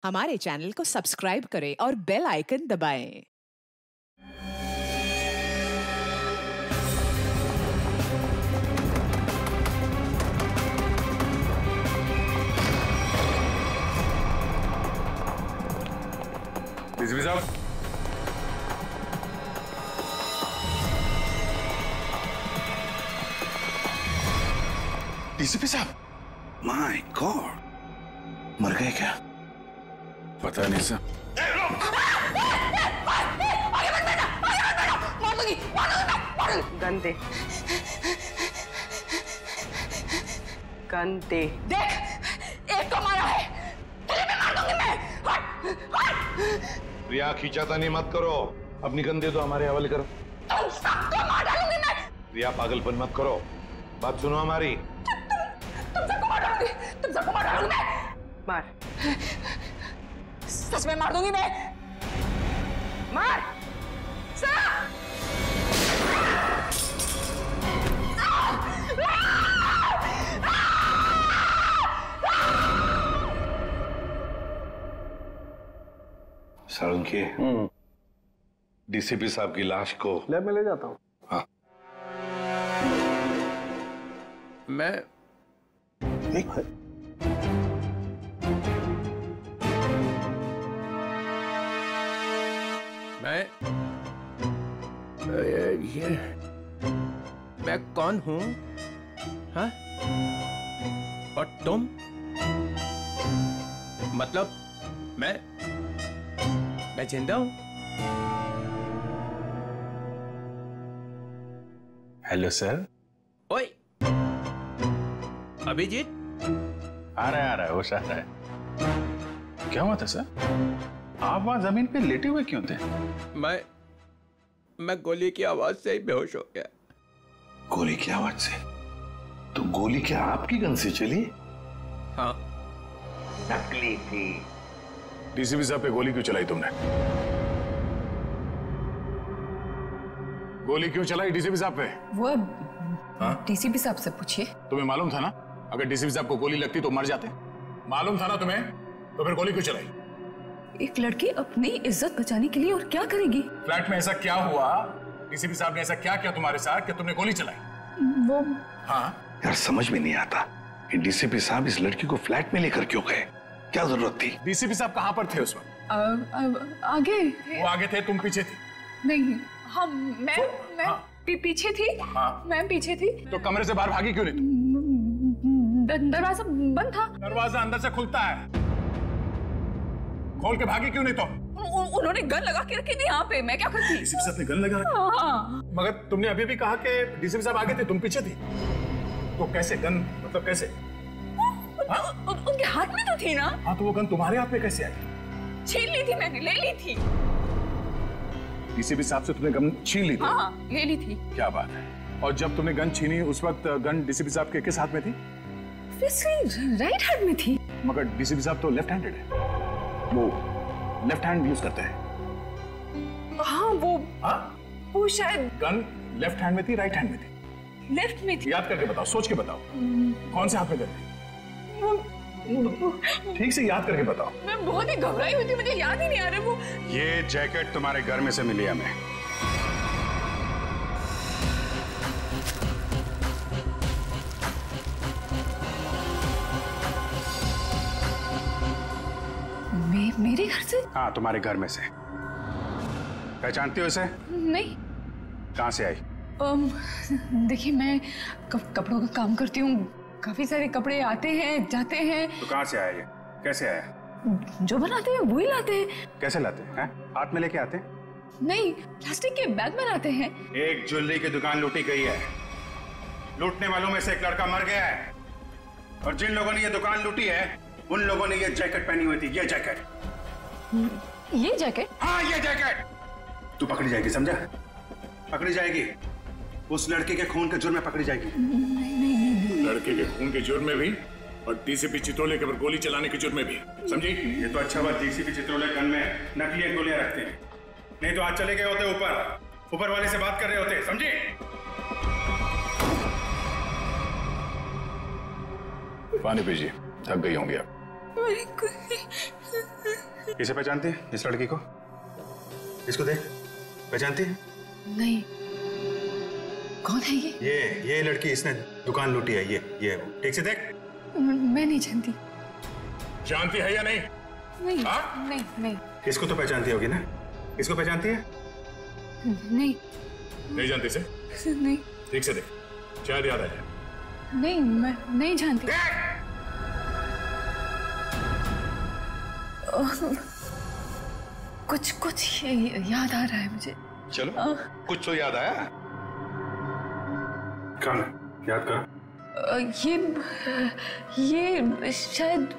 हमारे चैनल को सब्सक्राइब करें और बेल आइकन दबाएं। डीसीपी साहब, डीसीपी साहब, माय गॉड, मर गए क्या? पता नहीं सर। गंदे गंदे देख, एक को मारा है, तुझे भी मार दूंगी मैं। रिया, खींचातानी मत करो, अपनी गंदे तो हमारे हवाले करो। तुम सबको मार डालूंगी मैं। रिया, पागलपन मत करो, बात सुनो हमारी। तुम सबको मार डालूंगी, तुम सबको मार डालूंगी मैं। मार, सच में मार दूंगी मैं। मार सालुंकी, डीसीपी साहब की लाश को लैब में ले जाता हूँ। हाँ। मैं ये मैं कौन हूँ? हाँ? और तुम? मतलब मैं जिंदा हूँ? Hello sir. ओए, अभिजीत? आ रहा है, होश आ रहा है। क्या हुआ था सर? आप वहां जमीन पे लेटे हुए क्यों थे? मैं गोली की आवाज से ही बेहोश हो गया। गोली की आवाज से? तो गोली क्या आपकी गन से चली? हाँ। नकली थी। डीसीपी साहब पे गोली क्यों चलाई तुमने? गोली क्यों चलाई डीसीपी साहब पे? वो डीसीपी साहब से पूछिए। तुम्हें मालूम था ना, अगर डीसीपी साहब को गोली लगती तो मर जाते? मालूम था ना तुम्हें, तो फिर गोली क्यों चलाई? एक लड़की अपनी इज्जत बचाने के लिए और क्या करेगी? फ्लैट में ऐसा क्या हुआ? डीसीपी साहब ने ऐसा क्या किया तुम्हारे साथ कि तुमने गोली चलाई? वो हाँ यार, समझ में नहीं आता कि डीसीपी साहब इस लड़की को फ्लैट में लेकर क्यों गए? क्या जरूरत थी? डीसीपी साहब कहाँ पर थे उस वक्त? आगे। वो आगे थे, तुम पीछे थी? नहीं, हम मैं पीछे थी। हाँ। मैं पीछे थी। तो कमरे से बाहर भागी क्यों नहीं तुम? दरवाजा बंद था। दरवाजा अंदर से खुलता है, खोल के भागी क्यों नहीं तुम? उन्होंने गन लगा के रखी थी यहाँ पे, मैं क्या करती? डीसीपी साहब ने गन लगा रखी? हाँ। मगर तुमने अभी भी कहा कि डीसीपी साहब आगे थे, तुम पीछे थी, तो कैसे गन, मतलब कैसे? उनके हाथ में तो थी ना। हाँ, तो वो गन तुम्हारे हाथ में कैसे आई? छीन ली थी मैंने, ले ली थी। डीसीपी साहब से तुमने गन छीन ली थी? हाँ, ले ली थी। क्या बात है। और जब तुमने गन छीनी उस वक्त गन डीसीपी साहब के किस हाथ में थी? राइट हैंड में थी। मगर डीसीपी साहब तो लेफ्ट हैंडेड है, वो लेफ्ट हैंड यूज करते हैं। हाँ, वो शायद गन लेफ्ट हैंड में थी, राइट हैंड में थी? लेफ्ट में थी। याद करके बताओ, सोच के बताओ, कौन से हाथ में गन थी? ठीक से याद करके बताओ। मैं बहुत ही घबराई हुई थी, मुझे याद ही नहीं आ रहा। वो ये जैकेट तुम्हारे घर में से मिली हमें। मेरे घर से? हाँ, तुम्हारे घर में से। पहचानती हो इसे? नहीं। कहाँ से आई? देखिए, मैं कपड़ों का काम करती हूँ, काफी सारे कपड़े आते हैं जाते हैं। तो कहाँ से आया ये? कैसे आया? जो बनाते हैं वही लाते हैं। कैसे लाते हैं? हाथ में लेके आते हैं? नहीं, प्लास्टिक के बैग में लाते हैं। एक ज्वेलरी की दुकान लूटी गई है, लूटने वालों में से एक लड़का मर गया है, और जिन लोगों ने ये दुकान लूटी है उन लोगों ने ये जैकेट पहनी हुई थी। ये जैकेट? ये जैकेट? हाँ, ये जैकेट। तू पकड़ी जाएगी, समझा? पकड़ी जाएगी, उस लड़के के खून के जुर्म में पकड़ी जाएगी। लड़के के खून के जुर्म में भी, और डीसीपी चित्रोले के ऊपर गोली चलाने के जुर्म में भी, समझी? ये तो अच्छा बात, डीसीपी चित्रोले गन में नकली गोलियां रखते हैं, नहीं तो आज चले गए होते ऊपर वाले से बात कर रहे होते, समझी? पानी पीजिए, थक गई होंगी आप। मेरी इसे पहचानती है, इस लड़की को? इसको देख, पहचानती है? नहीं, कौन है ये लड़की, इसने दुकान लूटी है। ये वो, ठीक से देख। मैं नहीं जानती। जानती है या नहीं? नहीं हाँ? नहीं। इसको तो पहचानती होगी ना? इसको पहचानती है? नहीं नहीं जानती से? नहीं ठीक से देख, शायद याद आया। नहीं, मैं नहीं जानती। कुछ याद आ रहा है मुझे। चलो, कुछ तो याद आया। कौन है? याद कर। ये शायद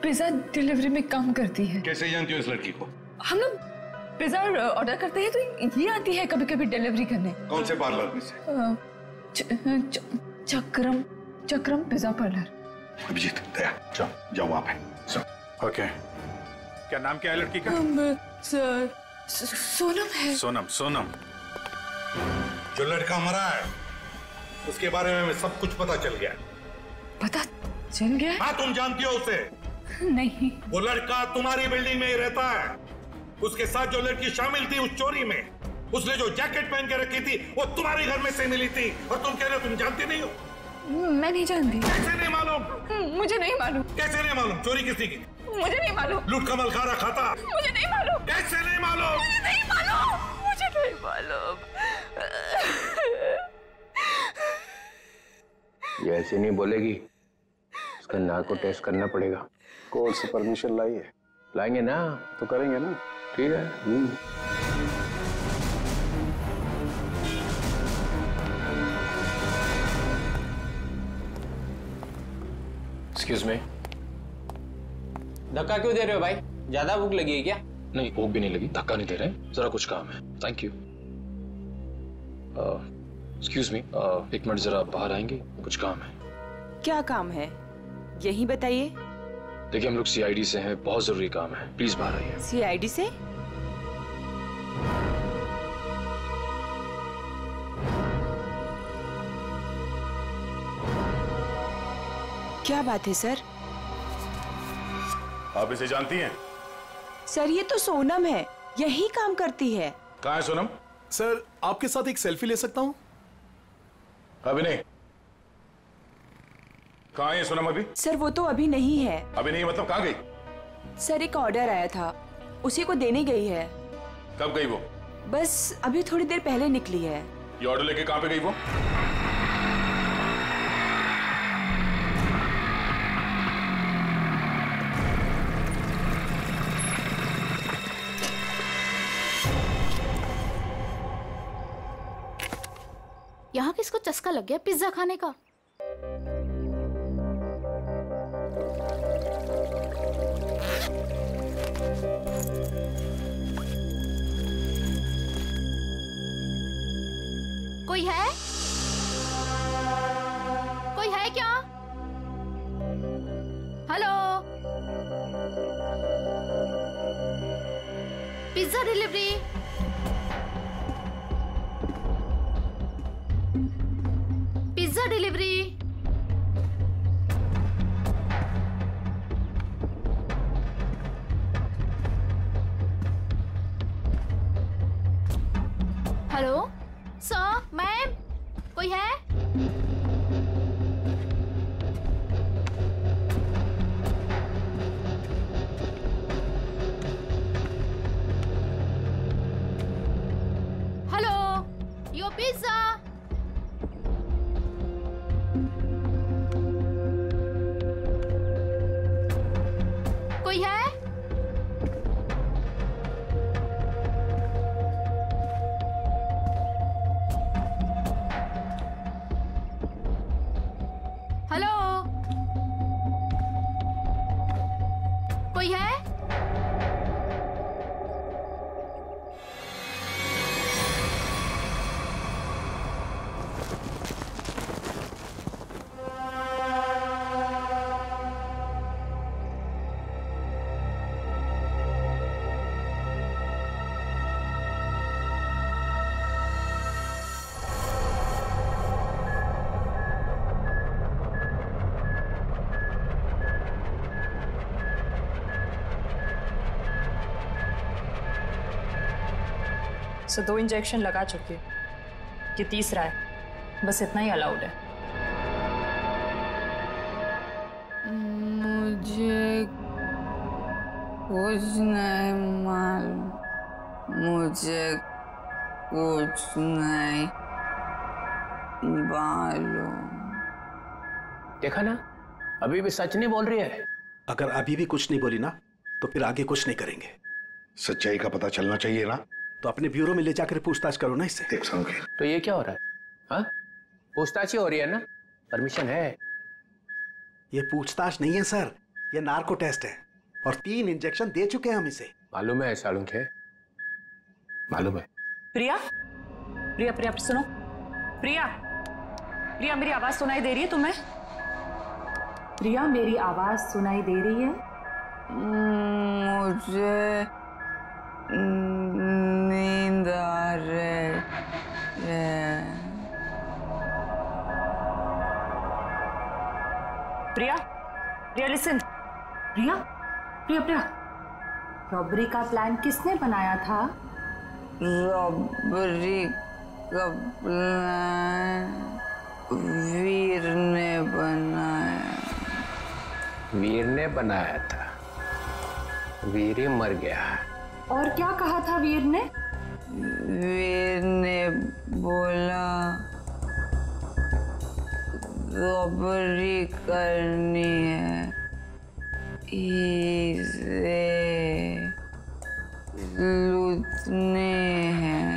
पिज्जा डिलीवरी में काम करती है। कैसे जानती हो इस लड़की को? हम लोग पिज्जा ऑर्डर करते हैं तो ये आती है कभी कभी डिलीवरी करने। कौन से पार्लर में से? चक्रम पिज्जा पार्लर। अभिजीत, दया, जाओ वहां पे। ओके, क्या नाम क्या है लड़की का? सोनम है। सोनम। जो लड़का मरा है उसके बारे में सब कुछ पता चल गया। पता चल गया? हाँ, तुम जानती हो उसे? नहीं। वो लड़का तुम्हारी बिल्डिंग में ही रहता है। उसके साथ जो लड़की शामिल थी उस चोरी में, उसने जो जैकेट पहन के रखी थी वो तुम्हारे घर में से मिली थी, और तुम कह रहे हो तुम जानती नहीं हो? मैं नहीं जानती। कैसे नहीं मालूम? मुझे नहीं मालूम। कैसे नहीं मालूम? चोरी किसने की? मुझे नहीं मालूम। लूट का मलखारा खाता? मुझे नहीं मालूम। कैसे नहीं मालूम? मुझे नहीं मालूम। ये ऐसे नहीं बोलेगी, उसका नाक को टेस्ट करना पड़ेगा। कोर्ट से परमिशन लाई है? लाएंगे ना तो करेंगे ना। ठीक है। Excuse me. धक्का क्यों दे रहे हो भाई? ज्यादा भूख लगी है क्या? नहीं, भूख भी नहीं लगी, धक्का नहीं दे रहे, जरा कुछ काम है। Thank you. एक्सक्यूज मी, एक मिनट जरा बाहर आएंगे, कुछ काम है। क्या काम है यही बताइए। देखिए, हम लोग सीआईडी से हैं, बहुत जरूरी काम है, प्लीज बाहर आइए। सीआईडी से? क्या बात है सर? आप इसे जानती हैं? सर ये तो सोनम है, यही काम करती है। कहाँ है सोनम? सर, आपके साथ एक सेल्फी ले सकता हूँ? अभी नहीं। कहाँ है सोनम अभी? सर वो तो अभी नहीं है। अभी नहीं मतलब कहाँ गई? सर एक ऑर्डर आया था, उसी को देने गई है। कब गई वो? बस अभी थोड़ी देर पहले निकली है। ये ऑर्डर लेके कहाँ पे गई वो? यहाँ किसको चस्का लग गया पिज्जा खाने का? कोई है? कोई है क्या? Hello, pizza delivery. Pizza delivery. Hello sir, ma'am, कोई है? Hello, your pizza. कोई है? हेलो, कोई है? से 2 इंजेक्शन लगा चुकी हूँ, ये तीसरा है, बस इतना ही अलाउड है। मुझे कुछ नहीं मालूम, मुझे कुछ नहीं मालूम। देखा ना, अभी भी सच नहीं बोल रही है। अगर अभी भी कुछ नहीं बोली ना तो फिर आगे कुछ नहीं करेंगे। सच्चाई का पता चलना चाहिए ना। तो अपने ब्यूरो में ले जाकर पूछताछ करो ना इससे। देख समझे तो ये क्या हो रहा है? हाँ, पूछताछ ही हो रही है ना, परमिशन है। ये पूछताछ नहीं है सर, ये नार्को टेस्ट है और 3 इंजेक्शन दे चुके हैं हम इसे। मालूम है सालुंखे, मालूम है। प्रिया, प्रिया, प्रिया सुनो, प्रिया, प्रिया मेरी आवाज सुनाई दे रही है तुम्हें? प्रिया मेरी आवाज सुनाई दे रही है? मुझे नींद आ रही है। प्रिया, प्रिया लिसन, प्रिया, प्रिया, प्रिया, रॉबरी का प्लान किसने बनाया था? रॉबरी का प्लान वीर ने बनाया। वीर ने बनाया था? वीर ही मर गया। और क्या कहा था वीर ने? वीर ने बोला रॉबरी करनी है, इसे लूटने हैं।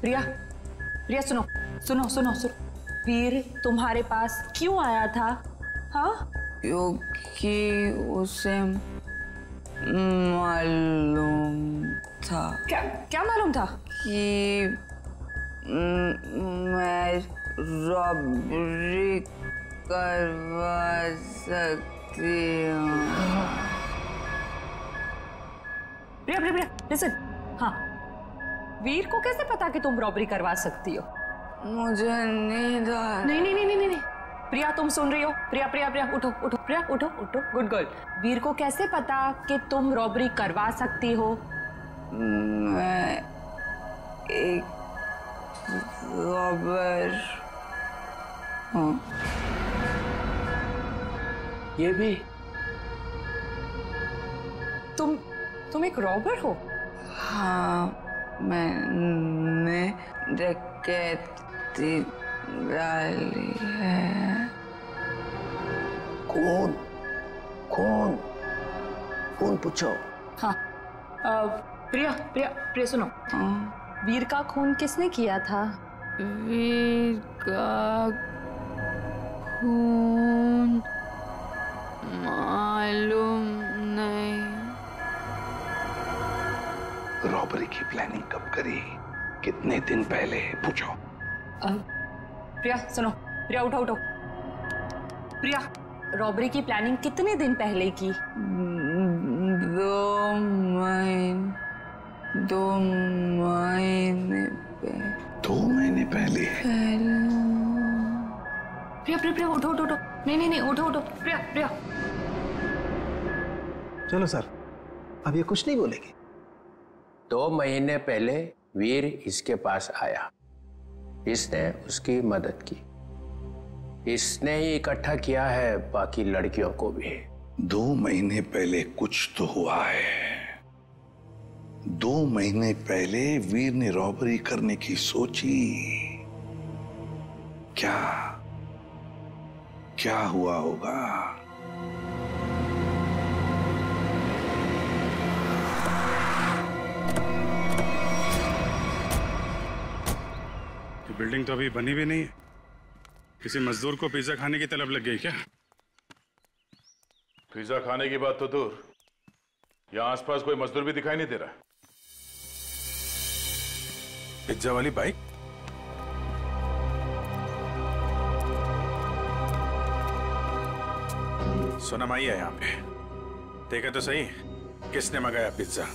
प्रिया, प्रिया सुनो, सुनो, सुनो, सुनो, वीर तुम्हारे पास क्यों आया था? हाँ, क्योंकि उसे मालूम था। क्या क्या मालूम था? कि मैं रॉबरी करवा सकती हूँ। प्रिया, प्रिया, प्रिया लिसन, हाँ, वीर को कैसे पता कि तुम रॉबरी करवा सकती हो? मुझे नींद आ नहीं, नहीं, नहीं, नहीं, नहीं, प्रिया तुम सुन रही हो? प्रिया, प्रिया, प्रिया उठो, उठो, प्रिया उठो, उठो, गुड गर्ल। वीर को कैसे पता कि तुम रॉबरी करवा सकती हो? मैं एक रॉबर हूँ। ये भी? तुम एक रॉबर हो? हाँ, मैंने डकैती डाली है। कौन? कौन? कौन पूछो? हाँ, प्रिया, प्रिया, प्रिया सुनो, वीर का खून किसने किया था? वीर का खून मालूम नहीं। रॉबरी की प्लानिंग कब करी, कितने दिन पहले, पूछो। प्रिया सुनो, प्रिया उठो, उठो, प्रिया रॉबरी की प्लानिंग कितने दिन पहले की? 2 महीने पहले। 2 महीने पहले? प्रिया, प्रिया, प्रिया उठो, उठो, उठो, नहीं, नहीं, नहीं, उठो, उठो, प्रिया, प्रिया। चलो सर, अब ये कुछ नहीं बोलेगी। 2 महीने पहले वीर इसके पास आया, इसने उसकी मदद की, इसने ही इकट्ठा किया है बाकी लड़कियों को भी। 2 महीने पहले कुछ तो हुआ है। 2 महीने पहले वीर ने रॉबरी करने की सोची। क्या हुआ होगा? बिल्डिंग तो अभी बनी भी नहीं है। किसी मजदूर को पिज्जा खाने की तलब लग गई क्या? पिज्जा खाने की बात तो दूर, यहाँ आसपास कोई मजदूर भी दिखाई नहीं दे रहा। पिज्जा वाली बाइक? सोनम आई है यहाँ पे, देखा तो सही किसने मंगाया पिज्जा।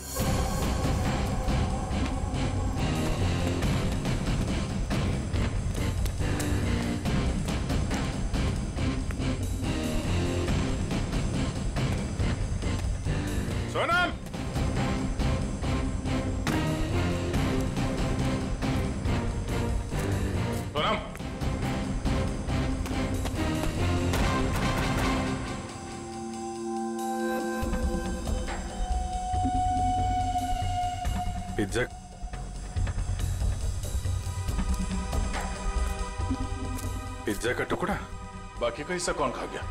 सोनम, पिज्जा पिज्जा का टुकड़ा? बाकी का हिस्सा कौन खा गया?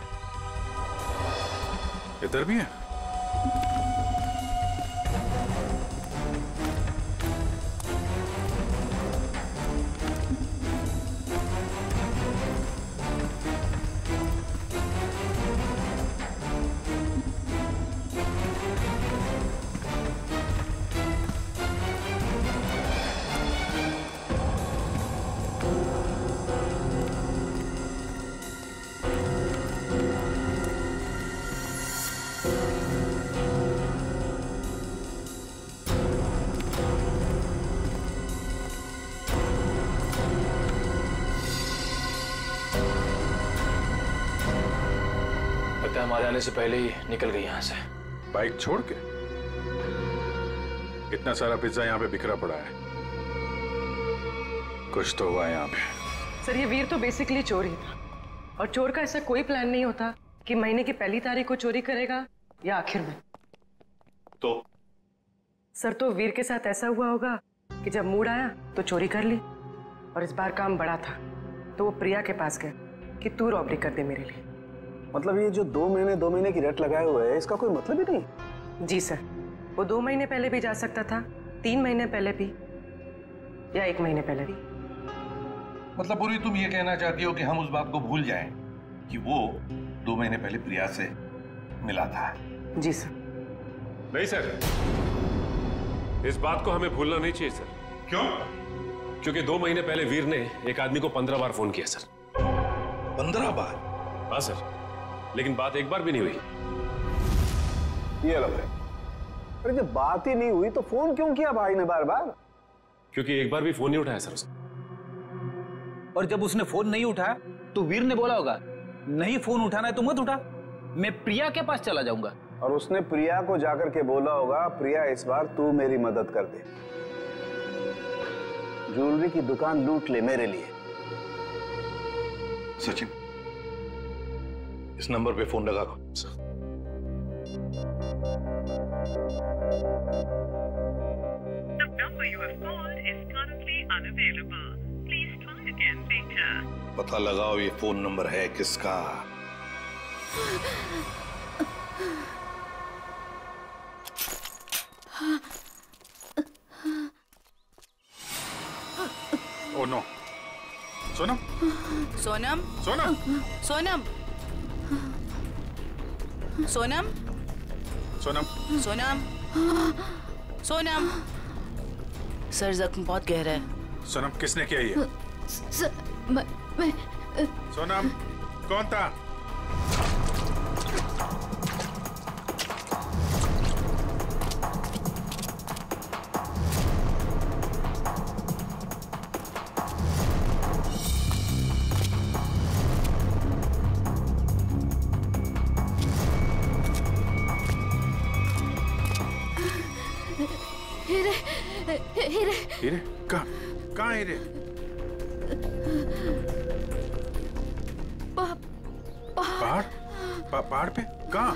इधर भी है? हमारे आने से पहले ही निकल गई यहाँ से। बाइक छोड़ के? इतना सारा पिज्जा यहाँ पे बिखरा पड़ा है, कुछ तो हुआ है यहाँ पे। सर ये वीर तो बेसिकली चोर ही था, और चोर का ऐसा कोई प्लान नहीं होता कि महीने की पहली तारीख को चोरी करेगा या आखिर में। तो सर तो वीर के साथ ऐसा हुआ होगा कि जब मूड आया तो चोरी कर ली, और इस बार काम बड़ा था तो वो प्रिया के पास गए कि तू रॉबरी कर दे मेरे लिए। मतलब ये जो 2 महीने की रेट लगाए हुए है, इसका कोई मतलब ही नहीं? जी सर, वो 2 महीने पहले भी जा सकता था, 3 महीने पहले भी, या 1 महीने पहले भी। मतलब पूरी तुम ये कहना चाहती हो कि हम उस बात को भूल जाएं कि वो 2 महीने पहले प्रिया से मिला था? जी सर। नहीं सर, इस बात को हमें भूलना नहीं चाहिए सर। क्यों? क्योंकि 2 महीने पहले वीर ने एक आदमी को 15 बार फोन किया सर। 15 बार? हाँ सर, लेकिन बात एक बार भी नहीं हुई। ये लो भाई, अरे जब बात ही नहीं हुई तो फोन क्यों किया भाई ने बार बार? क्योंकि एक बार भी फोन नहीं उठाया सर उसने। और जब उसने फोन नहीं उठाया तो वीर ने बोला होगा नहीं फोन उठाना है तो मत उठा, मैं प्रिया के पास चला जाऊंगा। और उसने प्रिया को जाकर के बोला होगा प्रिया इस बार तू मेरी मदद कर दे, ज्वेलरी की दुकान लूट ले मेरे लिए। सचिन, इस नंबर पे फोन लगा दो। पता लगाओ ये फोन नंबर है किसका। Oh no, Sonam? Sonam? Sonam? Sonam? Sonam? Sonam? Sonam? Sonam? Sir जख्म बहुत गहरा है। सोनम, किसने किया ये? मैं सोनम, कौन था? हीरे, हीरे, हीरे? कहाँ हीरे? पहाड़? पहाड़ पे? कहाँ?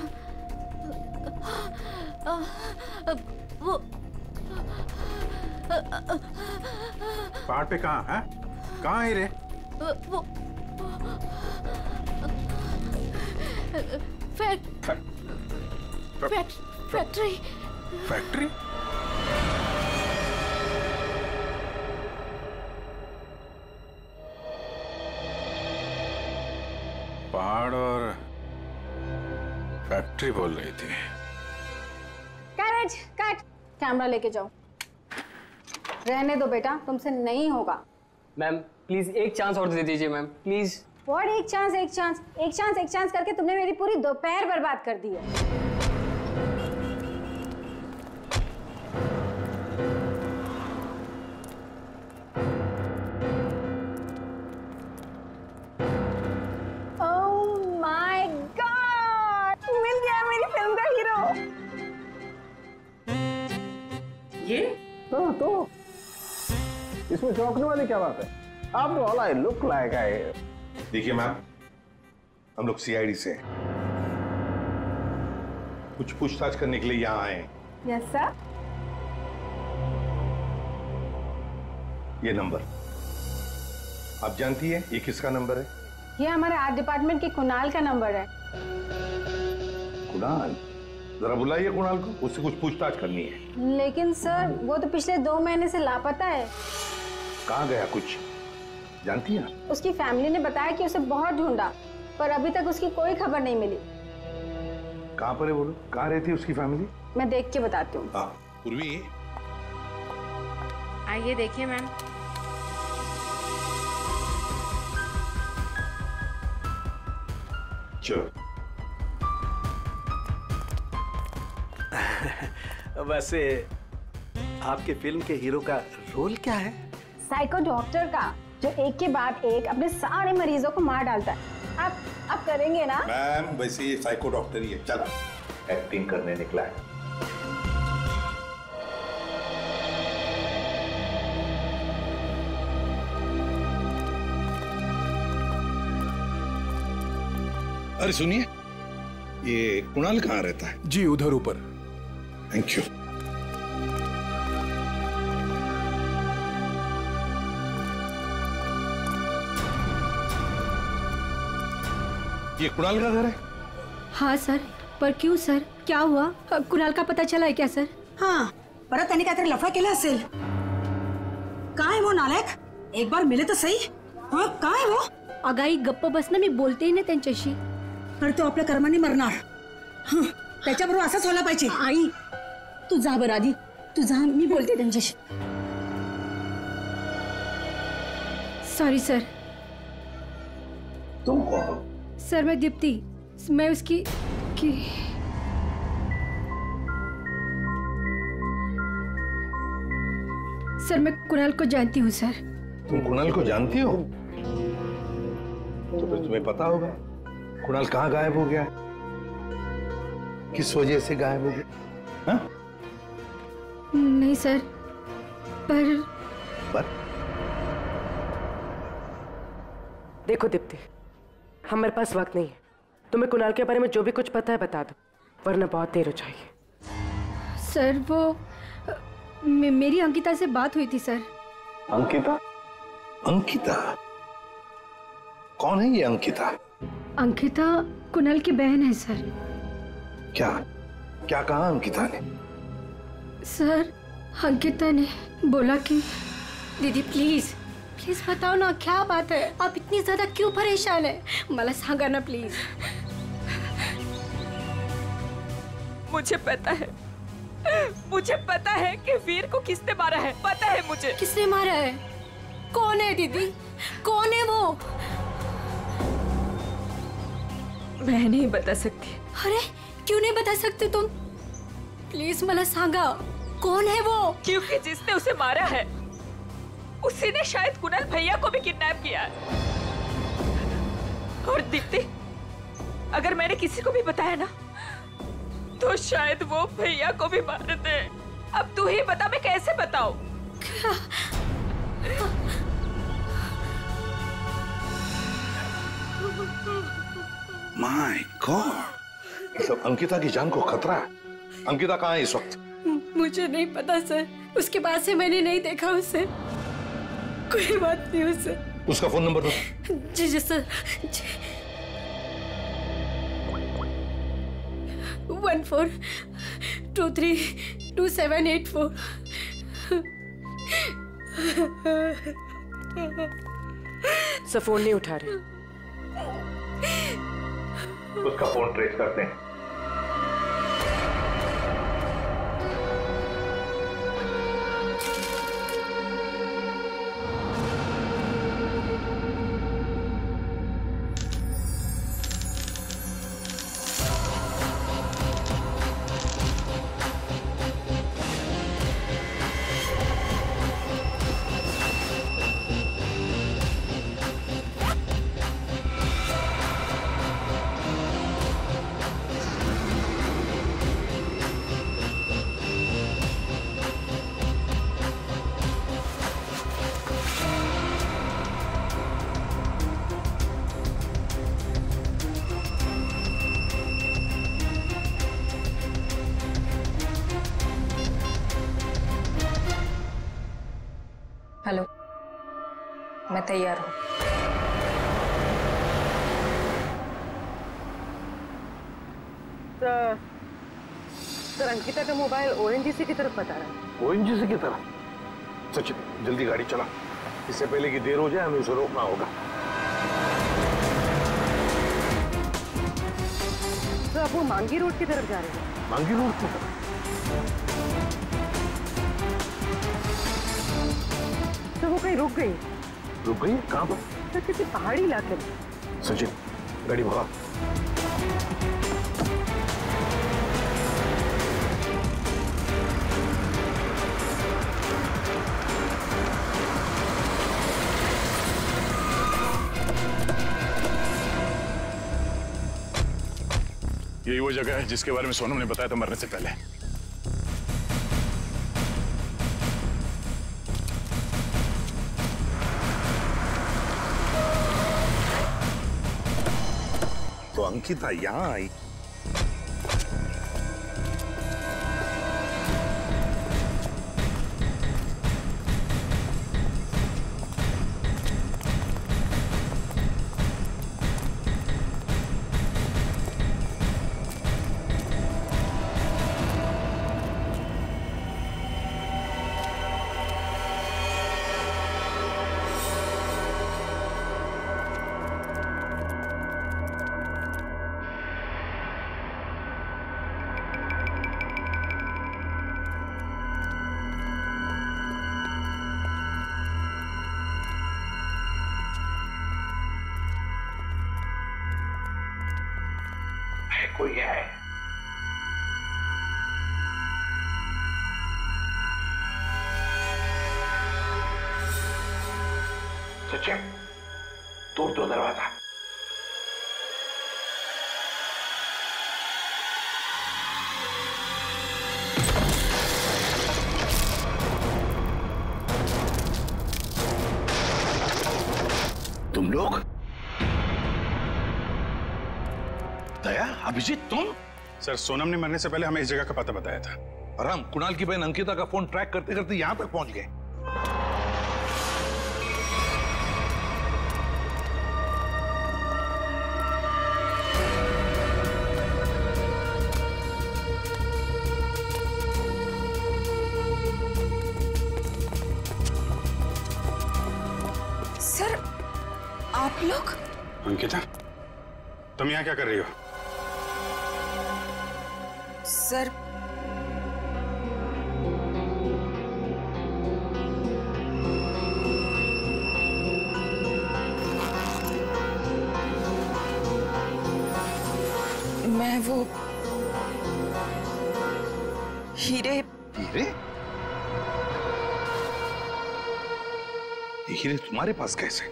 वो पहाड़ पे कहाँ है? कहाँ हीरे? वो फैक्ट्री। फैक्ट्री? पहाड़ और फैक्ट्री बोल रही थी। करेज, कट, कैमरा लेके जाओ। रहने दो बेटा, तुमसे नहीं होगा। मैम प्लीज एक चांस और दे दीजिए मैम, प्लीज। व्हाट एक चांस करके तुमने मेरी पूरी दोपहर बर्बाद कर दी है। तो इसमें चौंकने वाली क्या बात है? आप all I look like I. देखिए मैम, हम लोग सीआईडी से कुछ पूछताछ करने के लिए यहाँ आए हैं। Yes sir. ये नंबर आप जानती है ये किसका नंबर है? ये हमारे आर्ट डिपार्टमेंट के कुणाल का नंबर है। कुणाल? जरा बुलाइए कुणाल को, उससे कुछ पूछताछ करनी है। लेकिन सर वो तो पिछले 2 महीने से लापता है। कहाँ गया कुछ जानती है? उसकी फैमिली ने बताया कि उसे बहुत ढूंढा पर अभी तक उसकी कोई खबर नहीं मिली। कहाँ पर है बोलो, कहाँ रहती है उसकी फैमिली? मैं देख के बताती हूँ। हाँ पूर्वी आइए देखिए मैम। चलो। वैसे आपके फिल्म के हीरो का रोल क्या है? साइको डॉक्टर का, जो एक के बाद एक अपने सारे मरीजों को मार डालता है। आप करेंगे ना? मैम वैसे ये साइको डॉक्टर ही है, चलो एक्टिंग करने निकला है। अरे सुनिए, ये कुणाल कहाँ रहता है? जी उधर ऊपर। Thank you. ये कुणाल का घर है? हाँ सर, पर क्यों सर, क्या हुआ? कुणाल का पता चला है क्या सर? हाँ, परत त्यांनी काहीतरी लफडा केला असेल। काय वो नालायक? एक बार मिले तो सही। हाँ काय वो? अगाई गप्प बस ना, मी बोलते ना त्यांच्याशी। तर तो आपल्या कर्माने मरणार। हं, त्याच्याबरोबर असंच व्हायला पाहिजे। आई, तू जा बरं आधी, तू जा, मी बोलते त्यांच्याशी। Sorry sir. तुम कौन हो? सर मैं दीप्ति, मैं उसकी सर मैं कुणाल को जानती हूँ सर। तुम कुणाल को जानती हो? तो फिर तुम्हें पता होगा कुणाल कहाँ गायब हो गया, किस वजह से गायब हो गया? हाँ? नहीं सर, पर देखो दीप्ति, हमारे पास वक्त नहीं है। तुम्हें कुणाल के बारे में जो भी कुछ पता है बता दो, वरना बहुत देर हो जाएगी। सर वो मेरी अंकिता से बात हुई थी सर। अंकिता? अंकिता कौन है ये अंकिता? अंकिता कुणाल की बहन है सर। क्या क्या कहा अंकिता ने? सर अंकिता ने बोला कि दीदी प्लीज प्लीज बताओ ना क्या बात है, आप इतनी ज्यादा क्यों परेशान है, मला सांगा ना प्लीज। मुझे पता है कि वीर को किसने मारा है, पता है मुझे। किसने मारा है? कौन है दीदी, कौन है वो? मैं नहीं बता सकती। अरे क्यों नहीं बता सकते तुम? प्लीज मला सांगा कौन है वो? क्योंकि जिसने उसे मारा है उसी ने शायद कुणाल भैया को भी किडनैप किया है। और दीप्ति, अगर मैंने किसी को भी बताया ना तो शायद वो भैया को भी मार दे। अब तू ही बता, मैं कैसे बताऊं? माय गॉड, तो अंकिता की जान को खतरा है। अंकिता कहाँ है इस वक्त? मुझे नहीं पता सर, उसके बाद से मैंने नहीं देखा उसे। कोई बात नहीं उससे। उसका फोन नंबर दो। जी जी सर। 14232784। सब फोन नहीं उठा रहे। उसका फोन ट्रेस करते हैं। मैं तैयार हूँ। सर अंकिता का मोबाइल ओएनजीसी की तरफ बता रहा है। ओएनजीसी की तरफ? सचिन जल्दी गाड़ी चला, इससे पहले कि देर हो जाए हमें उसे रोकना होगा। तो अब वो मांगी रोड की तरफ जा रहे हैं। मांगी रोड की तरफ? तो वो कहीं रुक गई? रुक गई? कहाँ पर? तो किसी पहाड़ी इलाके में। सचिन गाड़ी भगा। यही वो जगह है जिसके बारे में सोनम ने बताया था मरने से पहले। तो अंकिता यहाँ आई। कोई है? सचिन तोड़ दो दरवाजा। तुम लोग? दया, अभिजीत तुम? सर सोनम ने मरने से पहले हमें इस जगह का पता बताया था और हम कुणाल की बहन अंकिता का फोन ट्रैक करते करते यहां तक पहुंच गए। सर आप लोग? अंकिता तुम यहाँ क्या कर रही हो? सर मैं वो हीरे। हीरे? ये हीरे तुम्हारे पास कैसे?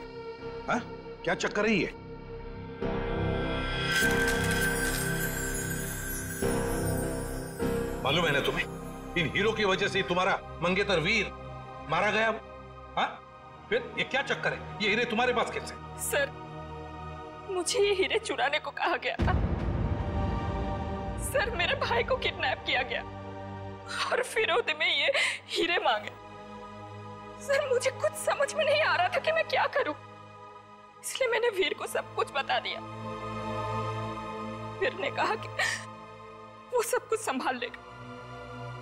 हाँ? क्या चक्कर है ये? मालूम है ना तुम्हें, इन हीरो की वजह से तुम्हारा मंगेतर वीर मारा गया। हाँ? फिर ये क्या चक्कर है? ये हीरे तुम्हारे पास कैसे? सर मुझे ये हीरे चुराने को कहा गया था। सर मेरे भाई को किडनैप किया गया और फिरौती में ये हीरे मांगे। सर मुझे कुछ समझ में नहीं आ रहा था कि मैं क्या करूं, इसलिए मैंने वीर को सब कुछ बता दिया। वीर ने कहा कि वो सब कुछ संभाल लेगा।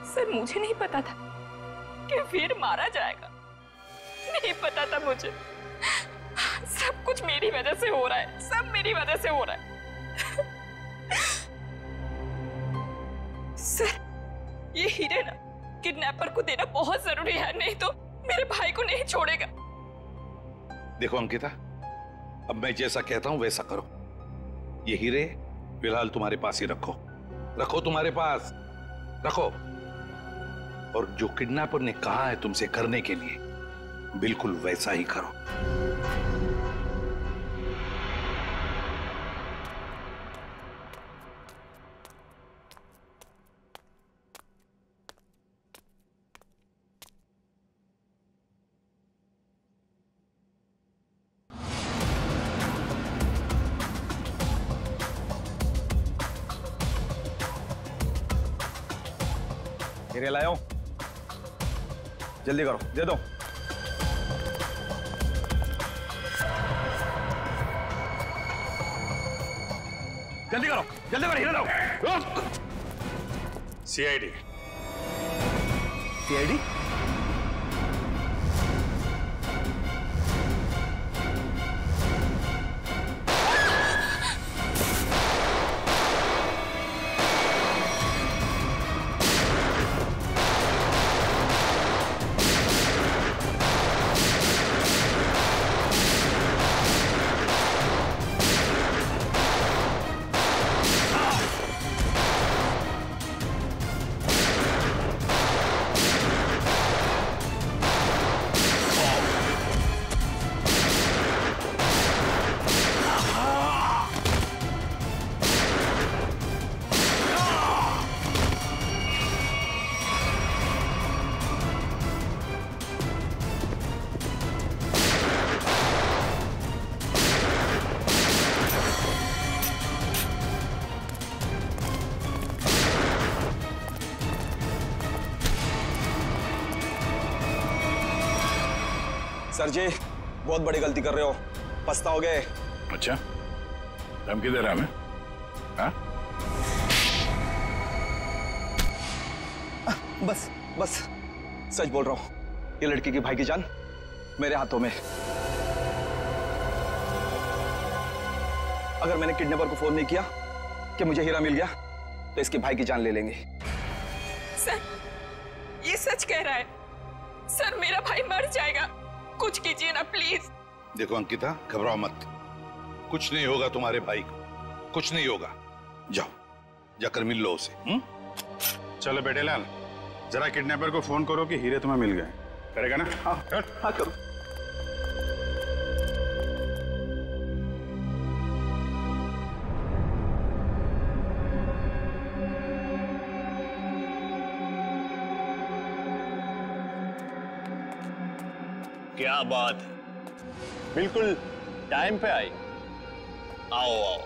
सर मुझे नहीं पता था कि वीर मारा जाएगा, नहीं पता था मुझे। सब कुछ मेरी वजह से हो रहा है, सब मेरी वजह से हो रहा है। सर ये हीरे ना किडनैपर को देना बहुत जरूरी है, नहीं तो मेरे भाई को नहीं छोड़ेगा। देखो अंकिता, अब मैं जैसा कहता हूं वैसा करो। ये हीरे फिलहाल तुम्हारे पास ही रखो, रखो तुम्हारे पास रखो। और जो किडनैपर ने कहा है तुमसे करने के लिए, बिल्कुल वैसा ही करो। हीरे लाओ, जल्दी करो, दे दो। जल्दी करो, जल्दी करो, हीरा लाओ। सीआईडी। सीआईडी? सर जी बहुत बड़ी गलती कर रहे हो, पछताओगे। अच्छा, धमकी दे रहा है? हाँ? बस बस सच बोल रहा हूं, ये लड़की की भाई की जान मेरे हाथों में। अगर मैंने किडनैपर को फोन नहीं किया कि मुझे हीरा मिल गया तो इसके भाई की जान ले लेंगे। सर ये सच कह रहा है। सर मेरा भाई मर जाएगा, कुछ कीजिए ना प्लीज। देखो अंकिता, घबराओ मत, कुछ नहीं होगा तुम्हारे भाई को, कुछ नहीं होगा। जाओ जाकर मिल लो उसे। चलो बेटे लाल, जरा किडनैपर को फोन करो कि हीरे तुम्हें मिल गए। करेगा ना? हाँ हाँ करो। क्या बात है, बिल्कुल टाइम पे आई। आओ आओ,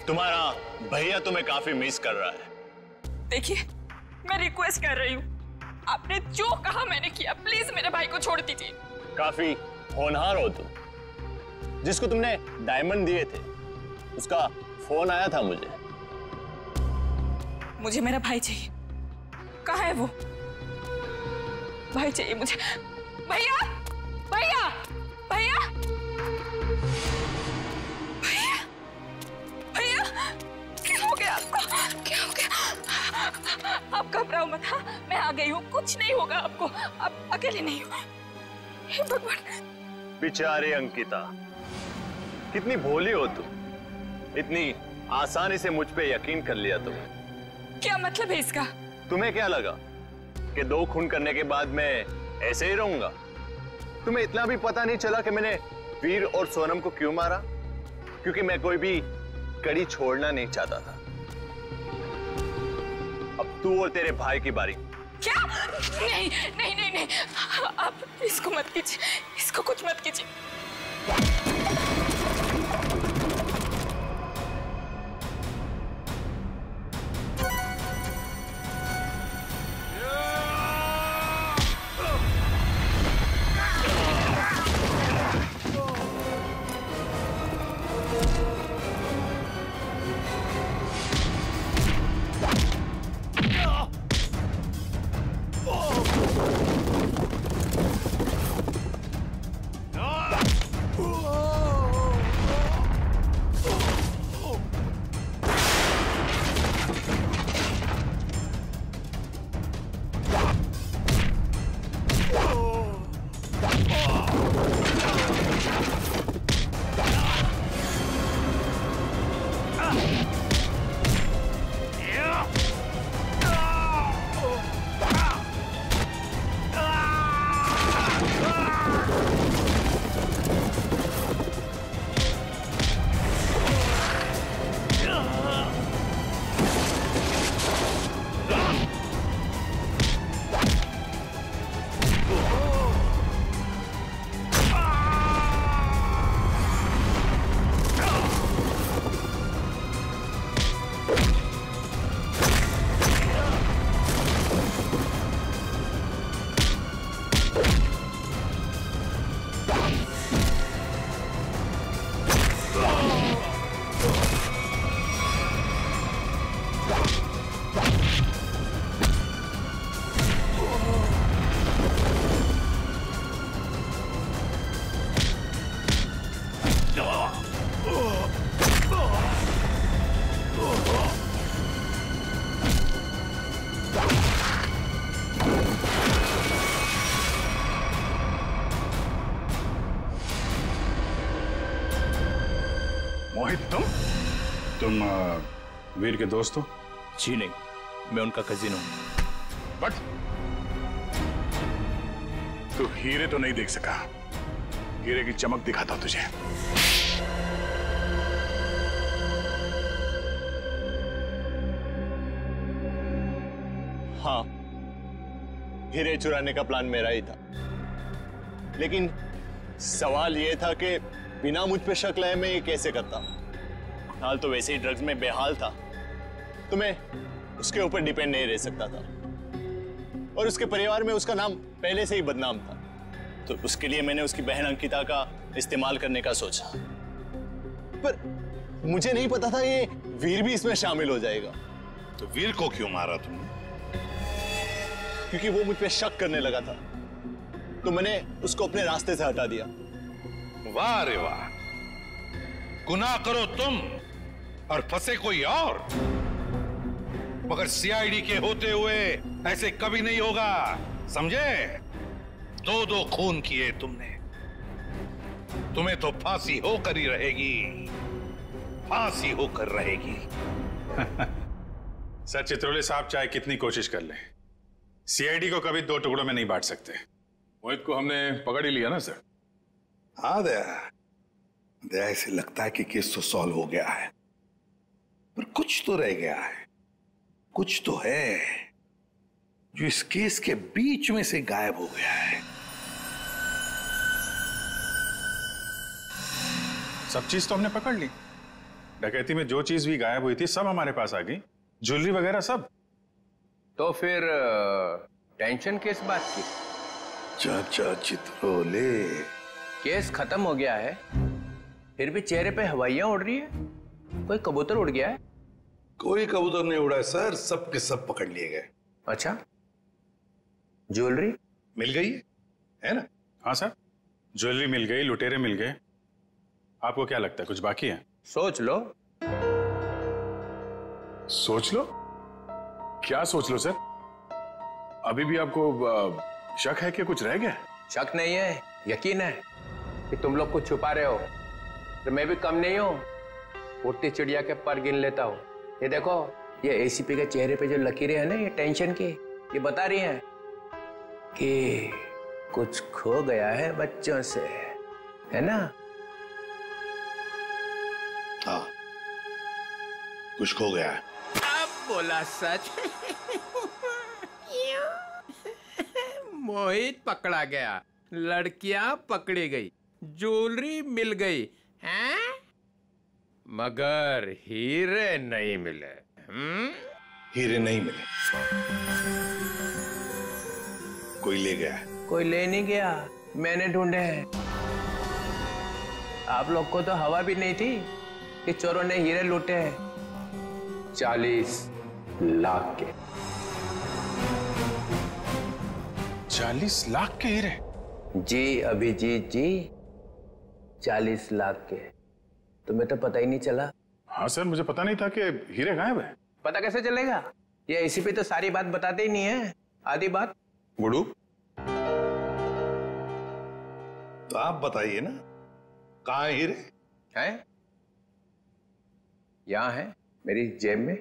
तुम्हारा भैया तुम्हें काफी मिस कर रहा है। देखिए मैं रिक्वेस्ट कर रही हूँ, आपने जो कहा मैंने किया, प्लीज मेरे भाई को छोड़ दीजिए। काफी होनहार हो तुम। जिसको तुमने डायमंड दिए थे उसका फोन आया था मुझे। मुझे मेरा भाई चाहिए। कहाँ है वो? भाई चाहिए मुझे। भैया भैया भैया भैया भैया, क्या हो गया आपको? क्या हो गया? आप घबराओ मत। हाँ मैं आ गई हूँ, कुछ नहीं होगा आपको, आप अकेले नहीं हो। हे भगवान। बेचारी अंकिता, कितनी भोली हो तुम, इतनी आसानी से मुझ पे यकीन कर लिया तुमने। क्या मतलब है इसका? तुम्हें क्या लगा कि 2 खून करने के बाद मैं ऐसे ही रहूंगा? तुम्हें इतना भी पता नहीं चला कि मैंने वीर और सोनम को क्यों मारा? क्योंकि मैं कोई भी कड़ी छोड़ना नहीं चाहता था। अब तू और तेरे भाई की बारी। क्या? नहीं नहीं नहीं नहीं, आप इसको मत कीजिए, इसको कुछ मत कीजिए। तुम वीर के दोस्त हो? जी नहीं, मैं उनका कजिन हूं। बट तू हीरे तो नहीं देख सका। हीरे की चमक दिखाता हूं तुझे। हाँ, हीरे चुराने का प्लान मेरा ही था, लेकिन सवाल यह था कि बिना मुझ पे शक लाए मैं ये कैसे करता। हाल तो वैसे ही ड्रग्स में बेहाल था, तो मैं उसके ऊपर डिपेंड नहीं रह सकता था, और उसके परिवार में उसका नाम पहले से ही बदनाम था, तो उसके लिए मैंने उसकी बहन अंकिता का इस्तेमाल करने का सोचा। पर मुझे नहीं पता था ये वीर भी इसमें शामिल हो जाएगा। तो वीर को क्यों मारा तुमने? क्योंकि वो मुझ पे शक करने लगा था, तो मैंने उसको अपने रास्ते से हटा दिया। वाह रे वाह, गुनाह करो तुम और फंसे कोई और, मगर सीआईडी के होते हुए ऐसे कभी नहीं होगा, समझे? 2-2 खून किए तुमने, तुम्हें तो फांसी होकर ही रहेगी, फांसी होकर रहेगी। सर चित्रोले साहब चाहे कितनी कोशिश कर लें, सीआईडी को कभी 2 टुकड़ों में नहीं बांट सकते। मोहित को हमने पकड़ ही लिया ना सर। हाँ दया, ऐसे लगता है कि केस तो सॉल्व हो गया है, पर कुछ तो रह गया है, कुछ तो है जो इस केस के बीच में से गायब हो गया है। सब चीज तो हमने पकड़ ली, डकैती में जो चीज भी गायब हुई थी सब हमारे पास आ गई, ज्वेलरी वगैरह सब। तो फिर टेंशन किस बात की? चाचा चित्रोले, केस खत्म हो गया है, फिर भी चेहरे पे हवाइयां उड़ रही है। कोई कबूतर उड़ गया है? कोई कबूतर नहीं उड़ा है सर, सब के सब पकड़ लिए गए। अच्छा, ज्वेलरी मिल गई है ना? हाँ सर, ज्वेलरी मिल गई, लुटेरे मिल गए। आपको क्या लगता है कुछ बाकी है? सोच लो। सोच लो? क्या सोच लो सर? अभी भी आपको शक है कि कुछ रह गया? शक नहीं है, यकीन है कि तुम लोग कुछ छुपा रहे हो। तो मैं भी कम नहीं हूं, उड़ती चिड़िया के पर गिन लेता हूं। ये देखो, ये एसीपी के चेहरे पे जो लकीरें हैं ना, ये टेंशन की, ये बता रही हैं कि कुछ खो गया है बच्चों से, है ना? हाँ, कुछ खो गया है। अब बोला सच। मोहित पकड़ा गया, लड़कियां पकड़ी गई, ज्वेलरी मिल गई, हैं? मगर हीरे नहीं मिले। हीरे नहीं मिले, कोई ले गया। कोई ले नहीं गया, मैंने ढूंढे हैं। आप लोग को तो हवा भी नहीं थी कि चोरों ने हीरे लूटे हैं 40 लाख के। 40 लाख के हीरे? जी अभिजीत जी, 40 लाख के। तुम्हें तो पता ही नहीं चला। हाँ सर, मुझे पता नहीं था कि हीरे गायब है। पता कैसे चलेगा? ये एसीपी तो सारी बात बताते ही नहीं है, आधी बात। गुडू, तो आप बताइए ना, कहाँ है हीरे? हैं? यहां है, मेरी जेब में।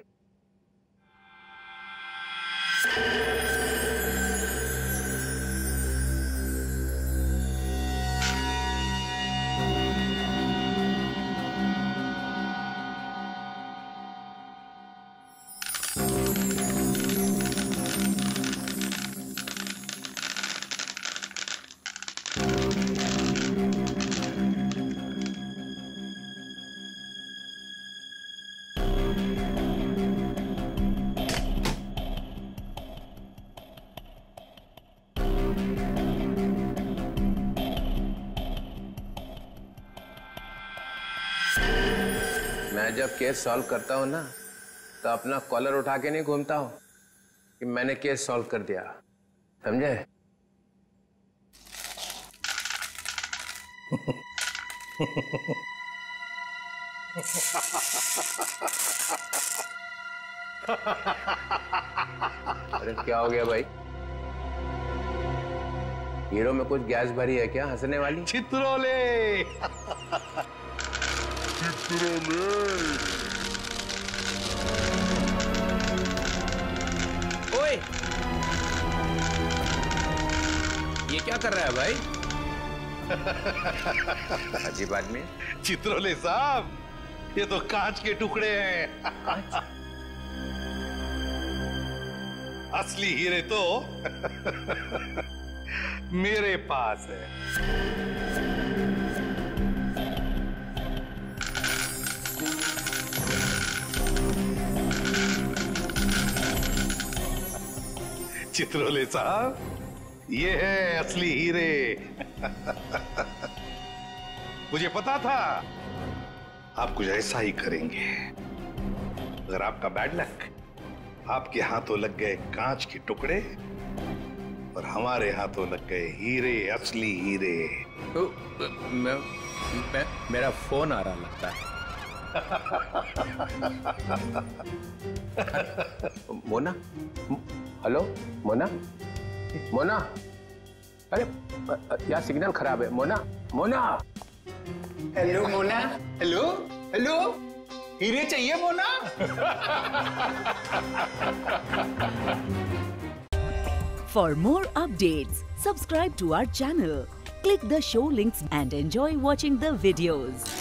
मैं जब केस सॉल्व करता हूं ना, तो अपना कॉलर उठा के नहीं घूमता हूं कि मैंने केस सॉल्व कर दिया, समझे? अरे क्या हो गया भाई? हीरो में कुछ गैस भरी है क्या हंसने वाली? चित्रोले। ओए, ये क्या कर रहा है भाई? अजीब आदमी। चित्रोले साहब, ये तो कांच के टुकड़े हैं। असली हीरे तो मेरे पास है। चित्रोले साहब, ये है असली हीरे। मुझे पता था आप कुछ ऐसा ही करेंगे। अगर आपका बैड लक, आपके हाथों लग गए कांच के टुकड़े और हमारे हाथों लग गए हीरे, असली हीरे। मेरा फोन आ रहा लगता है। मोना, हेलो मोना, मोना, अरे यार सिग्नल खराब है। Mona, Mona. Hello Mona, hello hello, हीरे चाहिए Mona? For more updates, subscribe to our channel, click the show links and enjoy watching the videos.